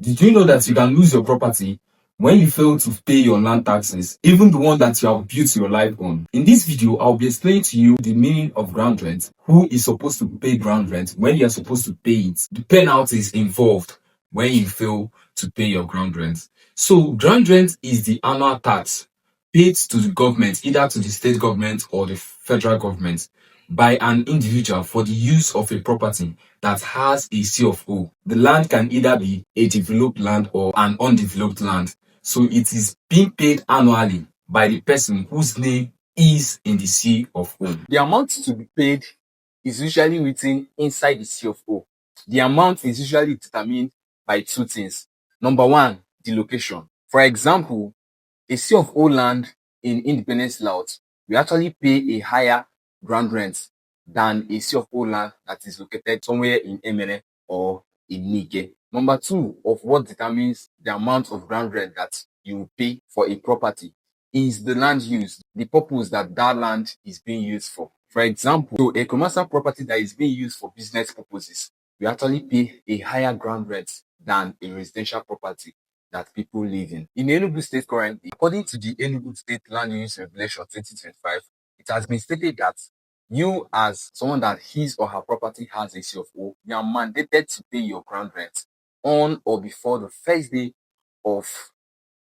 Did you know that you can lose your property when you fail to pay your land taxes, even the one that you have built your life on? In this video, I'll be explaining to you the meaning of ground rent, who is supposed to pay ground rent, when you are supposed to pay it, the penalties involved when you fail to pay your ground rent. So ground rent is the annual tax paid to the government, either to the state government or the federal government, by an individual for the use of a property that has a C of O. The land can either be a developed land or an undeveloped land. So it is being paid annually by the person whose name is in the C of O. The amount to be paid is usually written inside the C of O. The amount is usually determined by two things. Number one, the location. For example, a C of O land in Independence Layout, we actually pay a higher ground rent than a C of O land that is located somewhere in Emene or in Nige. Number two of what determines the amount of ground rent that you pay for a property is the land use, the purpose that that land is being used for. For example, so a commercial property that is being used for business purposes, we actually pay a higher ground rent than a residential property that people live in. In Enugu State currently, according to the Enugu State Land Use Regulation 2025, it has been stated that you, as someone that his or her property has a C of O, you are mandated to pay your ground rent on or before the first day of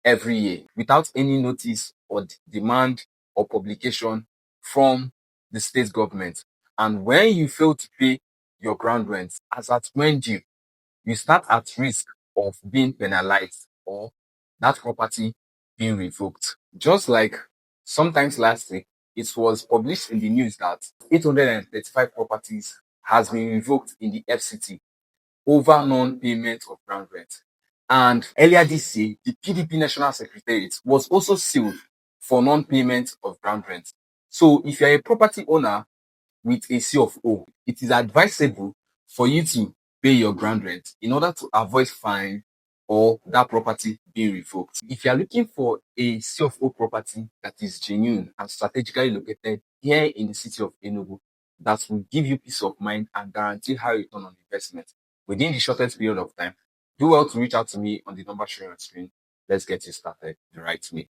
every year without any notice or demand or publication from the state government. And when you fail to pay your ground rent as at when due, you start at risk of being penalized or that property being revoked. Just like sometimes last week, it was published in the news that 835 properties has been revoked in the FCT over non-payment of ground rent. And earlier this year, the PDP National Secretariat was also sealed for non-payment of ground rent. So if you're a property owner with a C of O, it is advisable for you to pay your ground rent in order to avoid fine or that property being revoked. If you are looking for a C of O property that is genuine and strategically located here in the city of Enugu, that will give you peace of mind and guarantee high return on investment within the shortest period of time, do well to reach out to me on the number showing on screen. Let's get you started the right way.